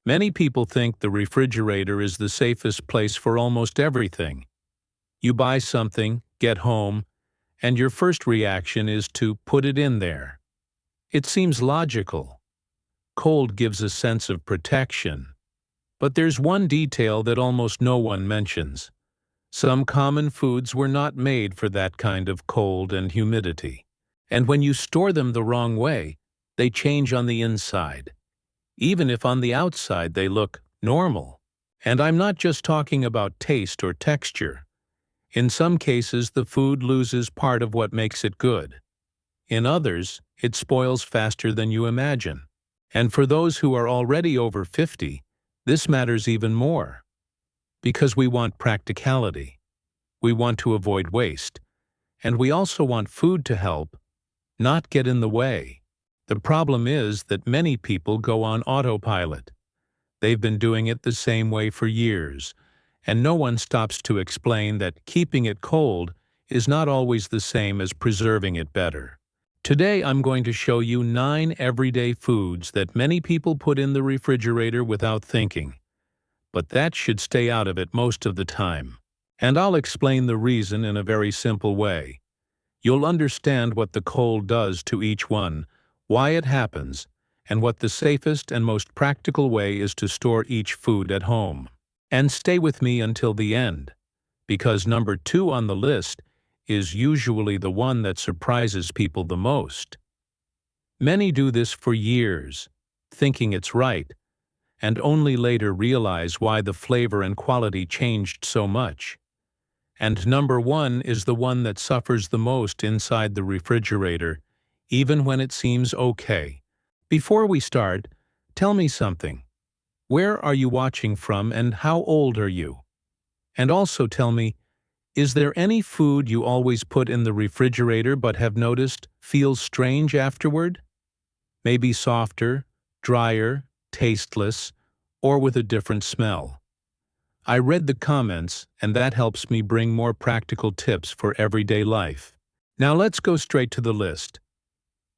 Many people think the refrigerator is the safest place for almost everything. You buy something, get home, and your first reaction is to put it in there. It seems logical. Cold gives a sense of protection. But there's one detail that almost no one mentions. Some common foods were not made for that kind of cold and humidity. And when you store them the wrong way, they change on the inside, even if on the outside they look normal. And I'm not just talking about taste or texture. In some cases, the food loses part of what makes it good. In others, it spoils faster than you imagine. And for those who are already over 50, this matters even more. Because we want practicality. We want to avoid waste. And we also want food to help, not get in the way. The problem is that many people go on autopilot. They've been doing it the same way for years, and no one stops to explain that keeping it cold is not always the same as preserving it better. Today I'm going to show you 9 everyday foods that many people put in the refrigerator without thinking, but that should stay out of it most of the time. And I'll explain the reason in a very simple way. You'll understand what the cold does to each one, why it happens, and what the safest and most practical way is to store each food at home. And stay with me until the end, because number 2 on the list is usually the one that surprises people the most. Many do this for years, thinking it's right, and only later realize why the flavor and quality changed so much. And number 1 is the one that suffers the most inside the refrigerator, even when it seems okay. Before we start, tell me something. Where are you watching from and how old are you? And also tell me, is there any food you always put in the refrigerator but have noticed feels strange afterward? Maybe softer, drier, tasteless, or with a different smell. I read the comments, and that helps me bring more practical tips for everyday life. Now let's go straight to the list.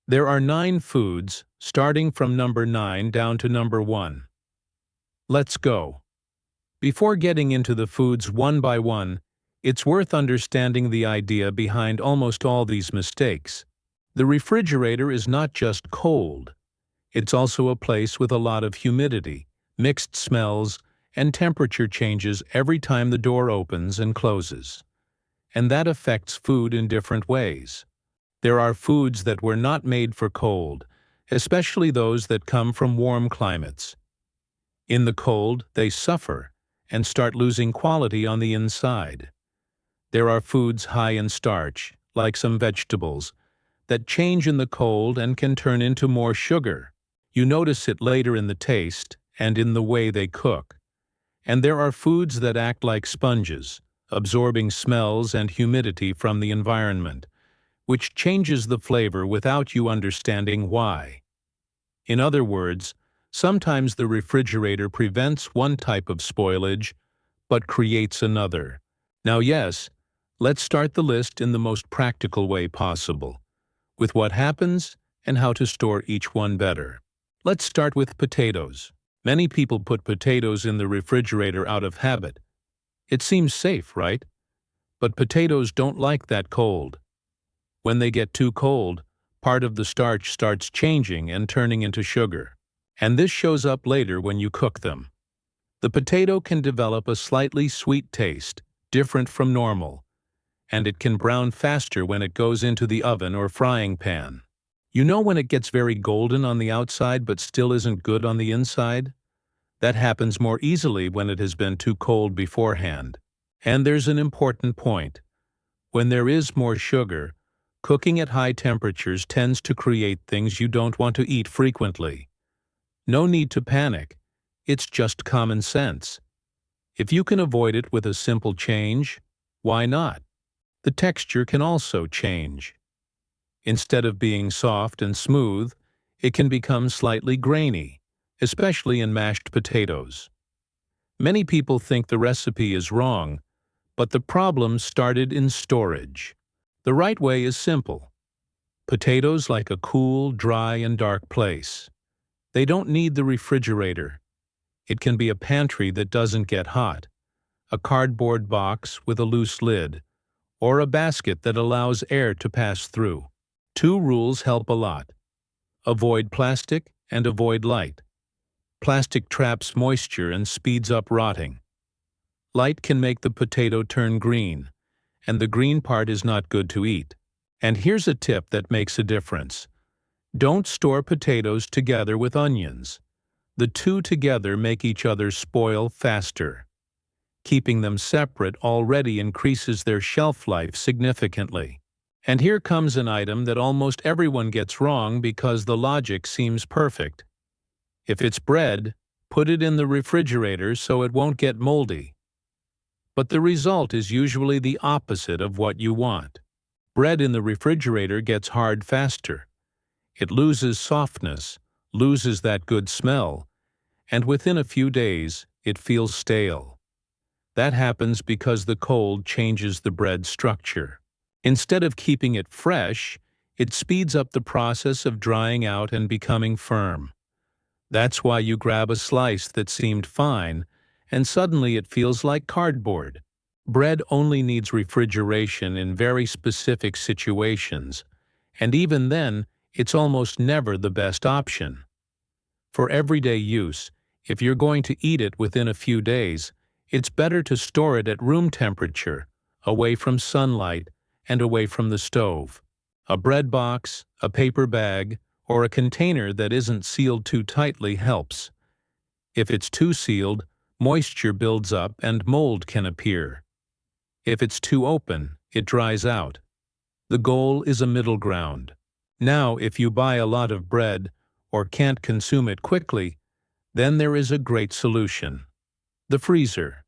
There are 9 foods, starting from number 9 down to number 1. Let's go. Before getting into the foods one by one, it's worth understanding the idea behind almost all these mistakes. The refrigerator is not just cold. It's also a place with a lot of humidity, mixed smells, and temperature changes every time the door opens and closes. And that affects food in different ways. There are foods that were not made for cold, especially those that come from warm climates. In the cold, they suffer and start losing quality on the inside. There are foods high in starch, like some vegetables, that change in the cold and can turn into more sugar. You notice it later in the taste and in the way they cook. And there are foods that act like sponges, absorbing smells and humidity from the environment, which changes the flavor without you understanding why. In other words, sometimes the refrigerator prevents one type of spoilage, but creates another. Now yes, let's start the list in the most practical way possible, with what happens and how to store each one better. Let's start with potatoes. Many people put potatoes in the refrigerator out of habit. It seems safe, right? But potatoes don't like that cold. When they get too cold, part of the starch starts changing and turning into sugar. And this shows up later when you cook them. The potato can develop a slightly sweet taste, different from normal, and it can brown faster when it goes into the oven or frying pan. You know when it gets very golden on the outside but still isn't good on the inside? That happens more easily when it has been too cold beforehand. And there's an important point. When there is more sugar, cooking at high temperatures tends to create things you don't want to eat frequently. No need to panic. It's just common sense. If you can avoid it with a simple change, why not? The texture can also change. Instead of being soft and smooth, it can become slightly grainy, especially in mashed potatoes. Many people think the recipe is wrong, but the problem started in storage. The right way is simple. Potatoes like a cool, dry, and dark place. They don't need the refrigerator. It can be a pantry that doesn't get hot, a cardboard box with a loose lid, or a basket that allows air to pass through. Two rules help a lot. Avoid plastic and avoid light. Plastic traps moisture and speeds up rotting. Light can make the potato turn green, and the green part is not good to eat. And here's a tip that makes a difference. Don't store potatoes together with onions. The two together make each other spoil faster. Keeping them separate already increases their shelf life significantly. And here comes an item that almost everyone gets wrong because the logic seems perfect. If it's bread, put it in the refrigerator so it won't get moldy. But the result is usually the opposite of what you want. Bread in the refrigerator gets hard faster. It loses softness, loses that good smell, and within a few days, it feels stale. That happens because the cold changes the bread's structure. Instead of keeping it fresh, it speeds up the process of drying out and becoming firm. That's why you grab a slice that seemed fine, and suddenly it feels like cardboard. Bread only needs refrigeration in very specific situations, and even then, it's almost never the best option. For everyday use, if you're going to eat it within a few days, it's better to store it at room temperature, away from sunlight, and away from the stove. A bread box, a paper bag, or a container that isn't sealed too tightly helps. If it's too sealed, moisture builds up and mold can appear. If it's too open, it dries out. The goal is a middle ground. Now, if you buy a lot of bread or can't consume it quickly, then there is a great solution: the freezer.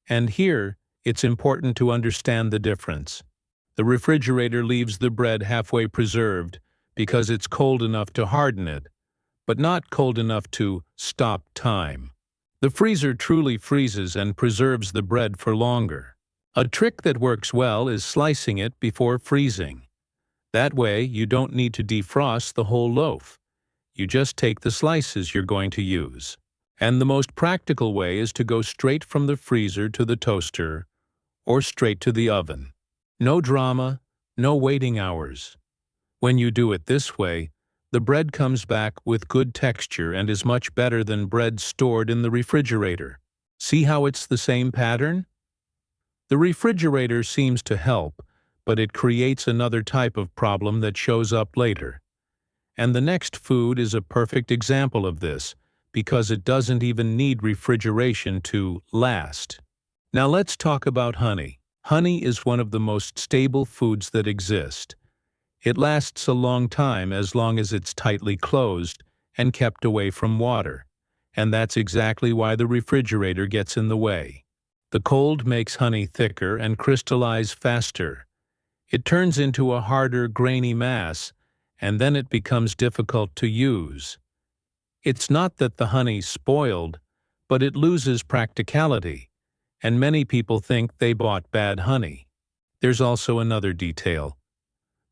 And here, it's important to understand the difference. The refrigerator leaves the bread halfway preserved because it's cold enough to harden it, but not cold enough to stop time. The freezer truly freezes and preserves the bread for longer. A trick that works well is slicing it before freezing. That way, you don't need to defrost the whole loaf. You just take the slices you're going to use. And the most practical way is to go straight from the freezer to the toaster or straight to the oven. No drama, no waiting hours. When you do it this way, the bread comes back with good texture and is much better than bread stored in the refrigerator. See how it's the same pattern? The refrigerator seems to help, but it creates another type of problem that shows up later. And the next food is a perfect example of this, because it doesn't even need refrigeration to last. Now let's talk about honey. Honey is one of the most stable foods that exist. It lasts a long time as long as it's tightly closed and kept away from water. And that's exactly why the refrigerator gets in the way. The cold makes honey thicker and crystallize faster. It turns into a harder, grainy mass, and then it becomes difficult to use. It's not that the honey's spoiled, but it loses practicality, and many people think they bought bad honey. There's also another detail.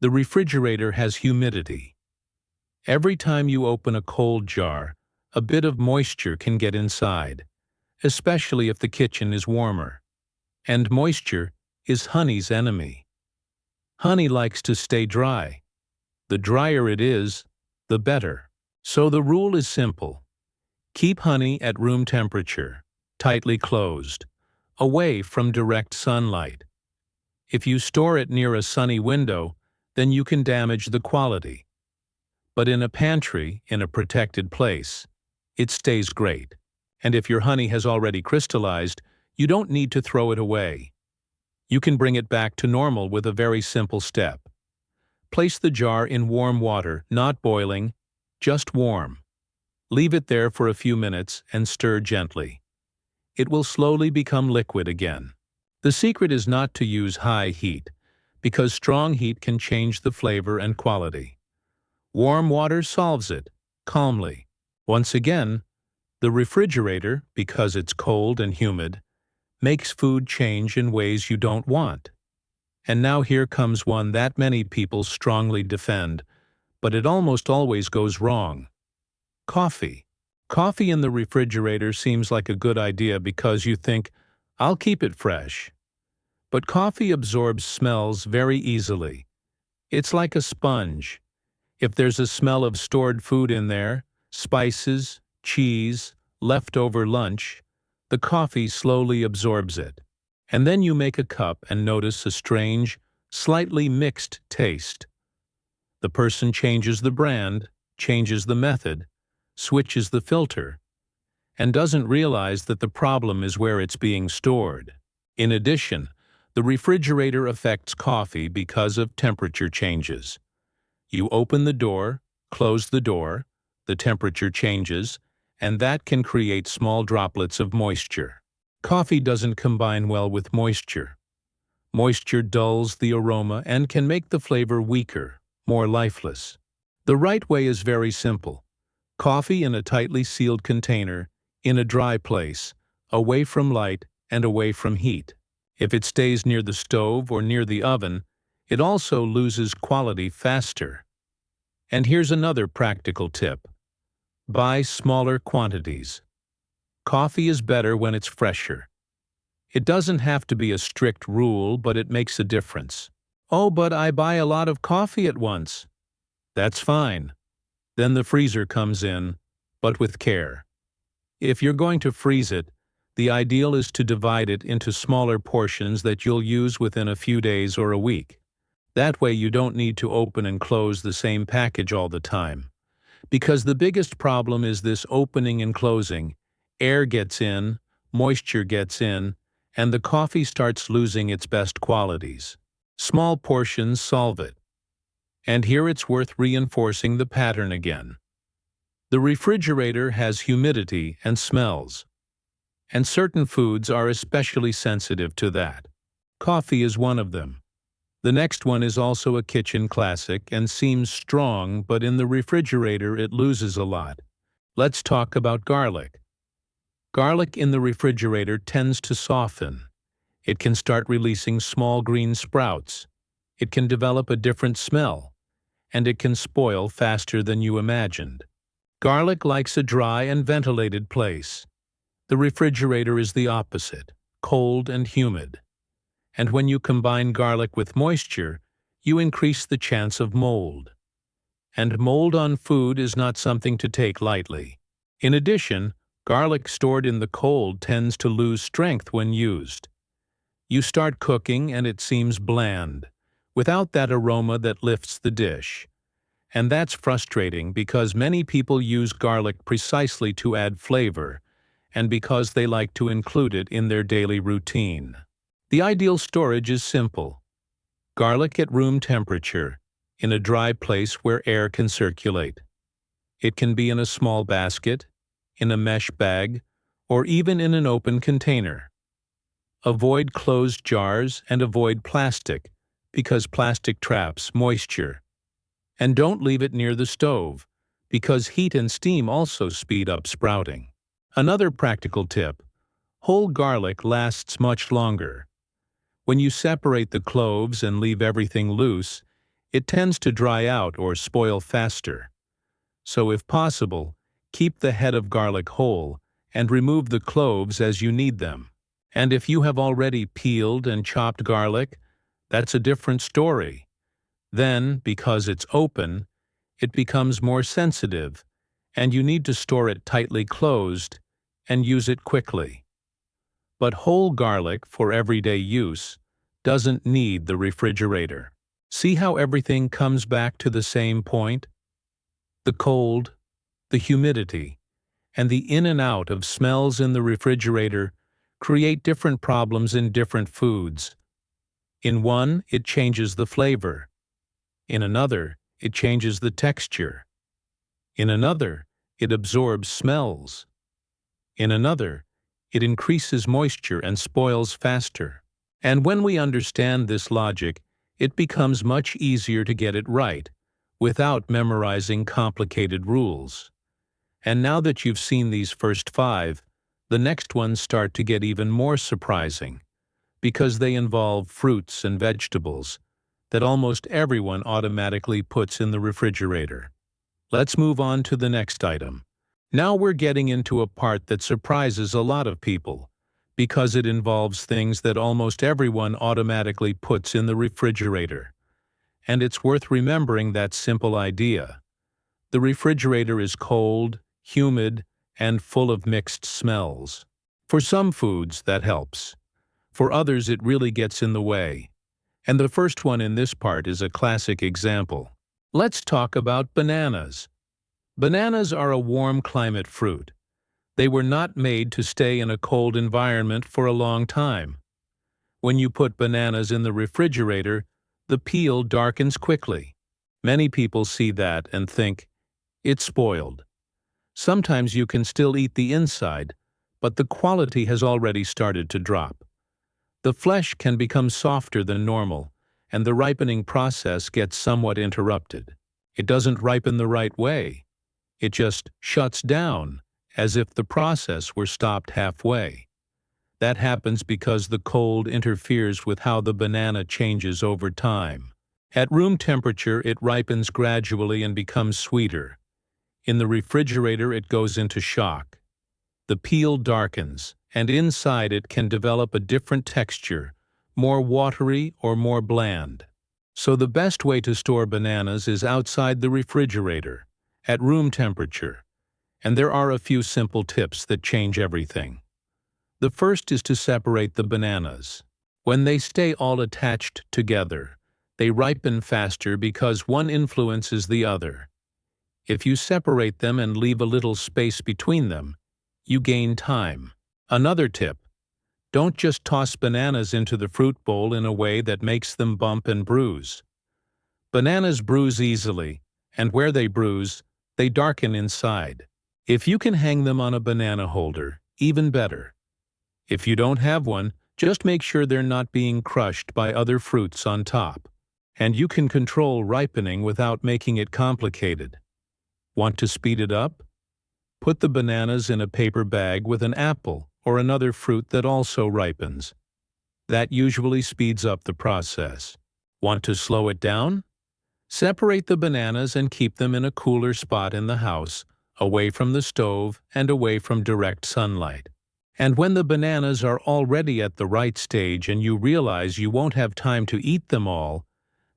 The refrigerator has humidity. Every time you open a cold jar, a bit of moisture can get inside, especially if the kitchen is warmer. And moisture is honey's enemy. Honey likes to stay dry. The drier it is, the better. So the rule is simple. Keep honey at room temperature, tightly closed, away from direct sunlight. If you store it near a sunny window, then you can damage the quality. But in a pantry, in a protected place, it stays great. And if your honey has already crystallized, you don't need to throw it away. You can bring it back to normal with a very simple step. Place the jar in warm water, not boiling, just warm. Leave it there for a few minutes and stir gently. It will slowly become liquid again. The secret is not to use high heat, because strong heat can change the flavor and quality. Warm water solves it, calmly. Once again, the refrigerator, because it's cold and humid, makes food change in ways you don't want. And now here comes one that many people strongly defend, but it almost always goes wrong. Coffee. Coffee in the refrigerator seems like a good idea because you think, I'll keep it fresh. But coffee absorbs smells very easily. It's like a sponge. If there's a smell of stored food in there, spices, cheese, leftover lunch, the coffee slowly absorbs it. And then you make a cup and notice a strange, slightly mixed taste. The person changes the brand, changes the method, switches the filter, and doesn't realize that the problem is where it's being stored. In addition, the refrigerator affects coffee because of temperature changes. You open the door, close the door, the temperature changes, and that can create small droplets of moisture. Coffee doesn't combine well with moisture. Moisture dulls the aroma and can make the flavor weaker, more lifeless. The right way is very simple. Coffee in a tightly sealed container, in a dry place, away from light and away from heat. If it stays near the stove or near the oven, it also loses quality faster. And here's another practical tip. Buy smaller quantities. Coffee is better when it's fresher. It doesn't have to be a strict rule, but it makes a difference. Oh, but I buy a lot of coffee at once. That's fine. Then the freezer comes in, but with care. If you're going to freeze it, the ideal is to divide it into smaller portions that you'll use within a few days or a week. That way you don't need to open and close the same package all the time. Because the biggest problem is this opening and closing. Air gets in, moisture gets in, and the coffee starts losing its best qualities. Small portions solve it. And here it's worth reinforcing the pattern again. The refrigerator has humidity and smells. And certain foods are especially sensitive to that. Coffee is one of them. The next one is also a kitchen classic and seems strong, but in the refrigerator it loses a lot. Let's talk about garlic. Garlic in the refrigerator tends to soften. It can start releasing small green sprouts. It can develop a different smell. And it can spoil faster than you imagined. Garlic likes a dry and ventilated place. The refrigerator is the opposite, cold and humid. And when you combine garlic with moisture, you increase the chance of mold. And mold on food is not something to take lightly. In addition, garlic stored in the cold tends to lose strength when used. You start cooking and it seems bland, without that aroma that lifts the dish. And that's frustrating because many people use garlic precisely to add flavor, and because they like to include it in their daily routine. The ideal storage is simple. Garlic at room temperature, in a dry place where air can circulate. It can be in a small basket, in a mesh bag, or even in an open container. Avoid closed jars and avoid plastic, because plastic traps moisture. And don't leave it near the stove, because heat and steam also speed up sprouting. Another practical tip: whole garlic lasts much longer. When you separate the cloves and leave everything loose, it tends to dry out or spoil faster. So if possible, keep the head of garlic whole and remove the cloves as you need them. And if you have already peeled and chopped garlic, that's a different story. Then, because it's open, it becomes more sensitive, and you need to store it tightly closed and use it quickly. But whole garlic for everyday use doesn't need the refrigerator. See how everything comes back to the same point? The cold, the humidity, and the in and out of smells in the refrigerator create different problems in different foods. In one, it changes the flavor. In another, it changes the texture. In another, it absorbs smells. In another, it increases moisture and spoils faster. And when we understand this logic, it becomes much easier to get it right, without memorizing complicated rules. And now that you've seen these first 5, the next ones start to get even more surprising, because they involve fruits and vegetables that almost everyone automatically puts in the refrigerator. Let's move on to the next item: Now we're getting into a part that surprises a lot of people, because it involves things that almost everyone automatically puts in the refrigerator. And it's worth remembering that simple idea. The refrigerator is cold, humid, and full of mixed smells. For some foods, that helps. For others, it really gets in the way. And the first one in this part is a classic example. Let's talk about bananas. Bananas are a warm climate fruit. They were not made to stay in a cold environment for a long time. When you put bananas in the refrigerator, the peel darkens quickly. Many people see that and think, it's spoiled. Sometimes you can still eat the inside, but the quality has already started to drop. The flesh can become softer than normal, and the ripening process gets somewhat interrupted. It doesn't ripen the right way. It just shuts down, as if the process were stopped halfway. That happens because the cold interferes with how the banana changes over time. At room temperature, it ripens gradually and becomes sweeter. In the refrigerator, it goes into shock. The peel darkens, and inside it can develop a different texture, more watery or more bland. So the best way to store bananas is outside the refrigerator, at room temperature. And there are a few simple tips that change everything. The first is to separate the bananas. When they stay all attached together, they ripen faster because one influences the other. If you separate them and leave a little space between them, you gain time. Another tip: don't just toss bananas into the fruit bowl in a way that makes them bump and bruise. Bananas bruise easily, and where they bruise, they darken inside. If you can hang them on a banana holder, even better. If you don't have one, just make sure they're not being crushed by other fruits on top. And you can control ripening without making it complicated. Want to speed it up? Put the bananas in a paper bag with an apple or another fruit that also ripens. That usually speeds up the process. Want to slow it down? Separate the bananas and keep them in a cooler spot in the house, away from the stove and away from direct sunlight. And when the bananas are already at the right stage and you realize you won't have time to eat them all,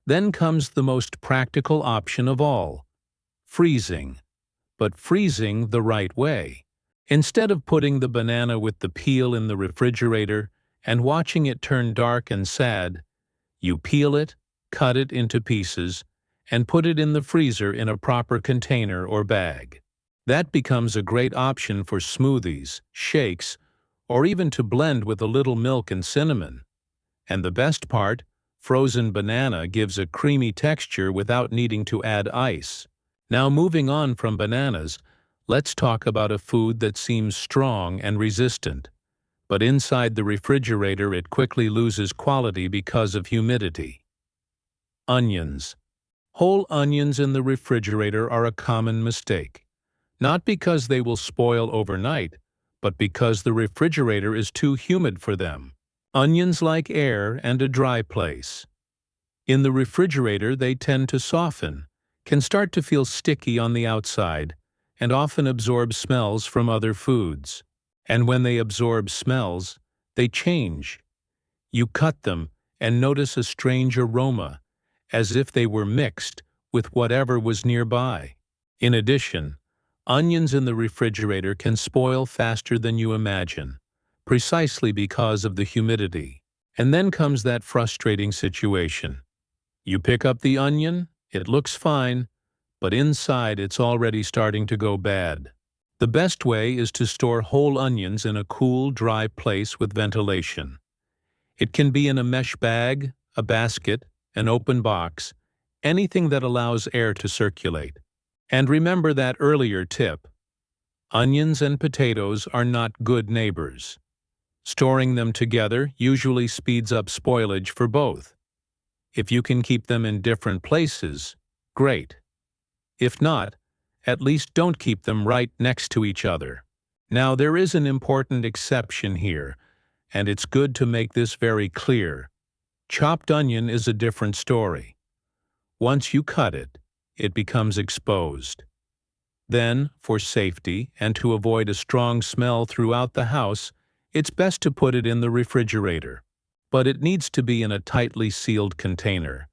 then comes the most practical option of all: freezing. But freezing the right way. Instead of putting the banana with the peel in the refrigerator and watching it turn dark and sad, you peel it, cut it into pieces, and put it in the freezer in a proper container or bag. That becomes a great option for smoothies, shakes, or even to blend with a little milk and cinnamon. And the best part, frozen banana gives a creamy texture without needing to add ice. Now moving on from bananas, let's talk about a food that seems strong and resistant, but inside the refrigerator it quickly loses quality because of humidity. Onions. Whole onions in the refrigerator are a common mistake, not because they will spoil overnight, but because the refrigerator is too humid for them. Onions like air and a dry place. In the refrigerator, they tend to soften, can start to feel sticky on the outside, and often absorb smells from other foods. And when they absorb smells, they change. You cut them and notice a strange aroma, as if they were mixed with whatever was nearby. In addition, onions in the refrigerator can spoil faster than you imagine, precisely because of the humidity. And then comes that frustrating situation. You pick up the onion, it looks fine, but inside it's already starting to go bad. The best way is to store whole onions in a cool, dry place with ventilation. It can be in a mesh bag, a basket, an open box, anything that allows air to circulate. And remember that earlier tip: onions and potatoes are not good neighbors. Storing them together usually speeds up spoilage for both. If you can keep them in different places, great. If not, at least don't keep them right next to each other. Now, there is an important exception here, and it's good to make this very clear. Chopped onion is a different story. Once you cut it, it becomes exposed. Then, for safety and to avoid a strong smell throughout the house, it's best to put it in the refrigerator. But it needs to be in a tightly sealed container,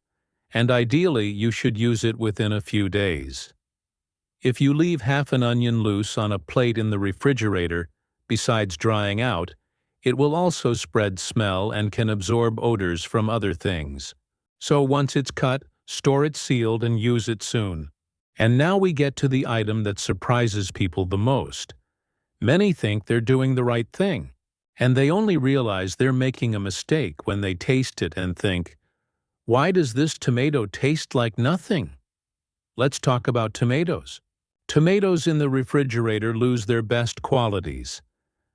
and ideally you should use it within a few days. If you leave half an onion loose on a plate in the refrigerator, besides drying out, it will also spread smell and can absorb odors from other things. So once it's cut, store it sealed and use it soon. And now we get to the item that surprises people the most. Many think they're doing the right thing, and they only realize they're making a mistake when they taste it and think, "Why does this tomato taste like nothing?" Let's talk about tomatoes. Tomatoes in the refrigerator lose their best qualities.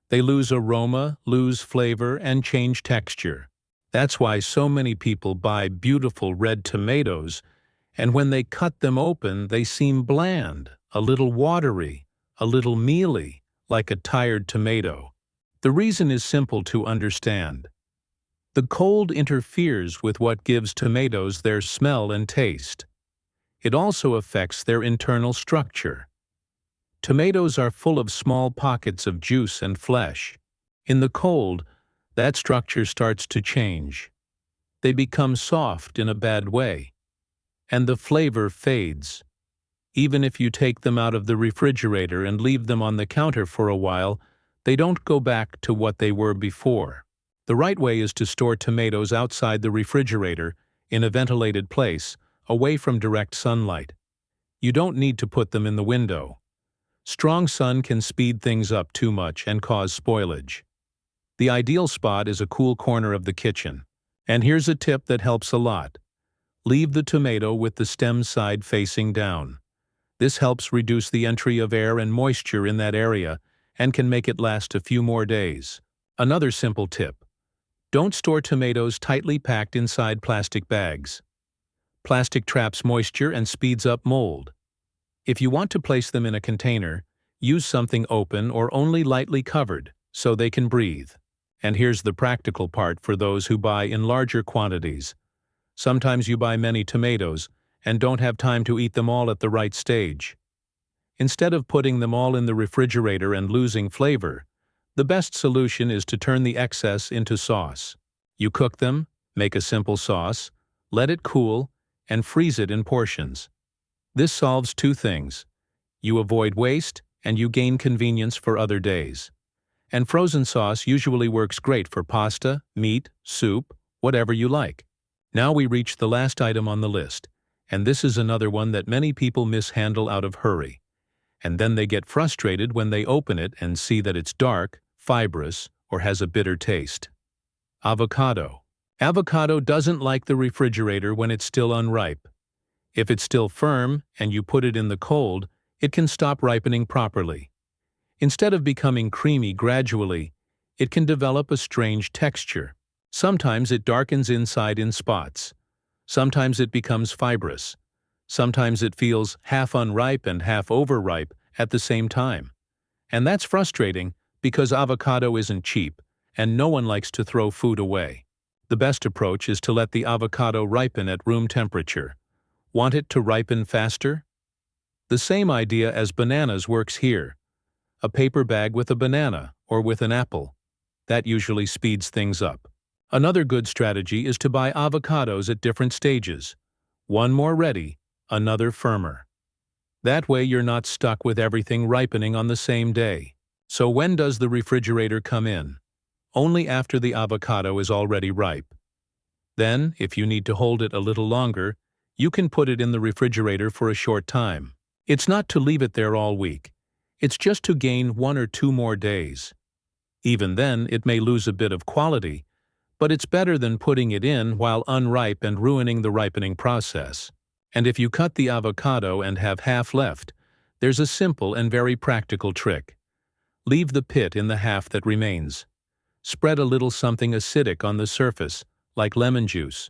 They lose aroma, lose flavor, and change texture. That's why so many people buy beautiful red tomatoes, and when they cut them open, they seem bland, a little watery, a little mealy, like a tired tomato. The reason is simple to understand. The cold interferes with what gives tomatoes their smell and taste. It also affects their internal structure. Tomatoes are full of small pockets of juice and flesh. In the cold, that structure starts to change. They become soft in a bad way, and the flavor fades. Even if you take them out of the refrigerator and leave them on the counter for a while, they don't go back to what they were before. The right way is to store tomatoes outside the refrigerator, in a ventilated place, away from direct sunlight. You don't need to put them in the window. Strong sun can speed things up too much and cause spoilage. The ideal spot is a cool corner of the kitchen. And here's a tip that helps a lot. Leave the tomato with the stem side facing down. This helps reduce the entry of air and moisture in that area and can make it last a few more days. Another simple tip. Don't store tomatoes tightly packed inside plastic bags. Plastic traps moisture and speeds up mold. If you want to place them in a container, use something open or only lightly covered so they can breathe. And here's the practical part for those who buy in larger quantities. Sometimes you buy many tomatoes and don't have time to eat them all at the right stage. Instead of putting them all in the refrigerator and losing flavor, the best solution is to turn the excess into sauce. You cook them, make a simple sauce, let it cool, and freeze it in portions. This solves two things. You avoid waste, and you gain convenience for other days. And frozen sauce usually works great for pasta, meat, soup, whatever you like. Now we reach the last item on the list, and this is another one that many people mishandle out of hurry. And then they get frustrated when they open it and see that it's dark, fibrous, or has a bitter taste. Avocado. Avocado doesn't like the refrigerator when it's still unripe. If it's still firm and you put it in the cold, it can stop ripening properly. Instead of becoming creamy gradually, it can develop a strange texture. Sometimes it darkens inside in spots. Sometimes it becomes fibrous. Sometimes it feels half unripe and half overripe at the same time. And that's frustrating because avocado isn't cheap, and no one likes to throw food away. The best approach is to let the avocado ripen at room temperature. Want it to ripen faster? The same idea as bananas works here. A paper bag with a banana or with an apple. That usually speeds things up. Another good strategy is to buy avocados at different stages. One more ready, another firmer. That way you're not stuck with everything ripening on the same day. So when does the refrigerator come in? Only after the avocado is already ripe. Then, if you need to hold it a little longer, you can put it in the refrigerator for a short time. It's not to leave it there all week. It's just to gain 1 or 2 more days. Even then, it may lose a bit of quality, but it's better than putting it in while unripe and ruining the ripening process. And if you cut the avocado and have half left, there's a simple and very practical trick. Leave the pit in the half that remains. Spread a little something acidic on the surface, like lemon juice,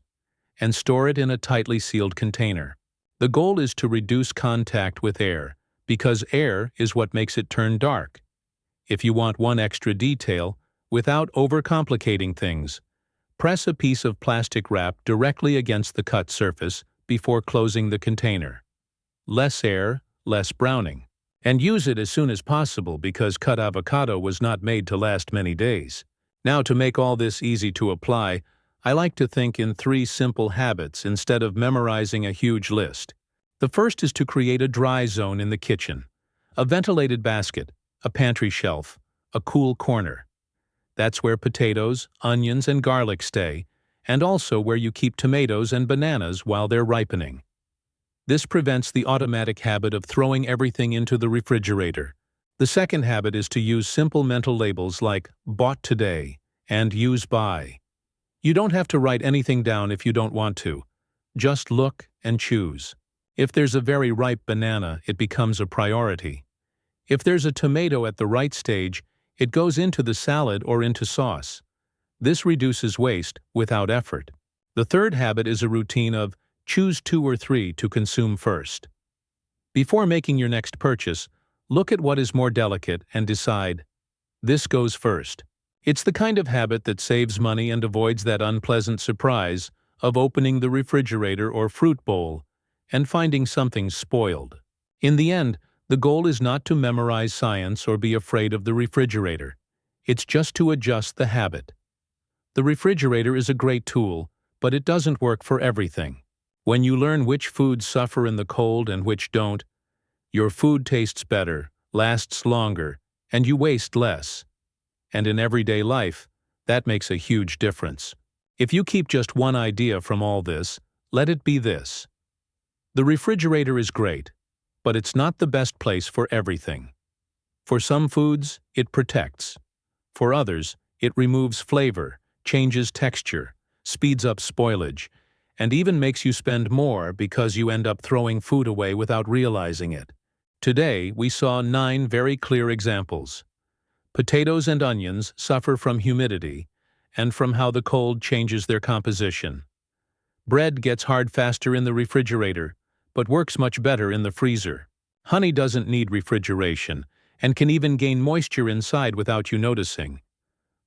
and store it in a tightly sealed container. The goal is to reduce contact with air, because air is what makes it turn dark. If you want one extra detail, without overcomplicating things, press a piece of plastic wrap directly against the cut surface before closing the container. Less air, less browning. And use it as soon as possible because cut avocado was not made to last many days. Now, to make all this easy to apply, I like to think in 3 simple habits instead of memorizing a huge list. The first is to create a dry zone in the kitchen. A ventilated basket, a pantry shelf, a cool corner. That's where potatoes, onions, and garlic stay, and also where you keep tomatoes and bananas while they're ripening. This prevents the automatic habit of throwing everything into the refrigerator. The second habit is to use simple mental labels like "bought today" and "use by." You don't have to write anything down if you don't want to. Just look and choose. If there's a very ripe banana, it becomes a priority. If there's a tomato at the right stage, it goes into the salad or into sauce. This reduces waste without effort. The third habit is a routine of choose 2 or 3 to consume first. Before making your next purchase, look at what is more delicate and decide, this goes first. It's the kind of habit that saves money and avoids that unpleasant surprise of opening the refrigerator or fruit bowl and finding something spoiled. In the end, the goal is not to memorize science or be afraid of the refrigerator. It's just to adjust the habit. The refrigerator is a great tool, but it doesn't work for everything. When you learn which foods suffer in the cold and which don't, your food tastes better, lasts longer, and you waste less. And in everyday life, that makes a huge difference. If you keep just one idea from all this, let it be this. The refrigerator is great, but it's not the best place for everything. For some foods, it protects. For others, it removes flavor, changes texture, speeds up spoilage, and even makes you spend more because you end up throwing food away without realizing it. Today, we saw 9 very clear examples. Potatoes and onions suffer from humidity and from how the cold changes their composition. Bread gets hard faster in the refrigerator, but works much better in the freezer. Honey doesn't need refrigeration and can even gain moisture inside without you noticing.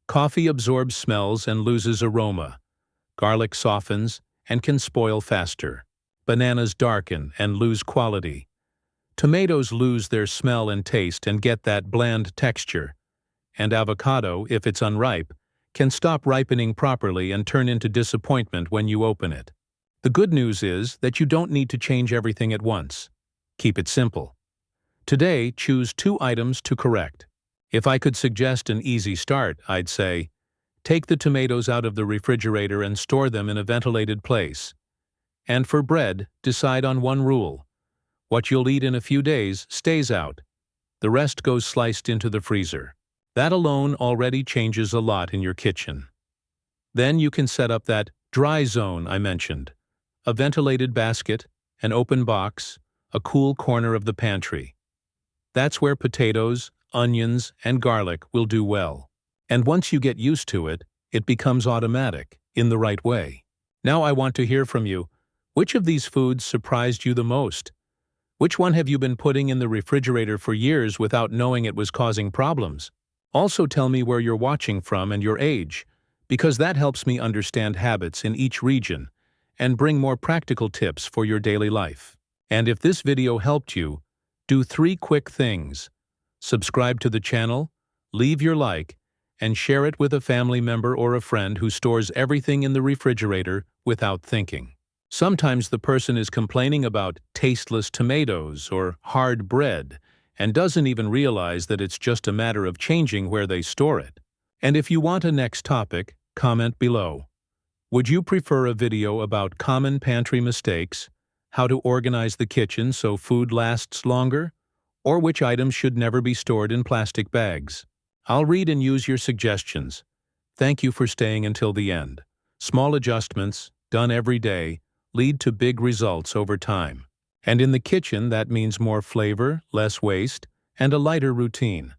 Coffee absorbs smells and loses aroma. Garlic softens and can spoil faster. Bananas darken and lose quality. Tomatoes lose their smell and taste and get that bland texture. And avocado, if it's unripe, can stop ripening properly and turn into disappointment when you open it. The good news is that you don't need to change everything at once. Keep it simple. Today, choose 2 items to correct. If I could suggest an easy start, I'd say, take the tomatoes out of the refrigerator and store them in a ventilated place. And for bread, decide on one rule. What you'll eat in a few days stays out. The rest goes sliced into the freezer. That alone already changes a lot in your kitchen. Then you can set up that dry zone I mentioned. A ventilated basket, an open box, a cool corner of the pantry. That's where potatoes, onions, and garlic will do well. And once you get used to it, it becomes automatic, in the right way. Now I want to hear from you. Which of these foods surprised you the most? Which one have you been putting in the refrigerator for years without knowing it was causing problems? Also tell me where you're watching from and your age, because that helps me understand habits in each region and bring more practical tips for your daily life. And if this video helped you, do 3 quick things. Subscribe to the channel, leave your like, and share it with a family member or a friend who stores everything in the refrigerator without thinking. Sometimes the person is complaining about tasteless tomatoes or hard bread and doesn't even realize that it's just a matter of changing where they store it. And if you want a next topic, comment below. Would you prefer a video about common pantry mistakes, how to organize the kitchen so food lasts longer, or which items should never be stored in plastic bags? I'll read and use your suggestions. Thank you for staying until the end. Small adjustments, done every day, lead to big results over time. And in the kitchen, that means more flavor, less waste, and a lighter routine.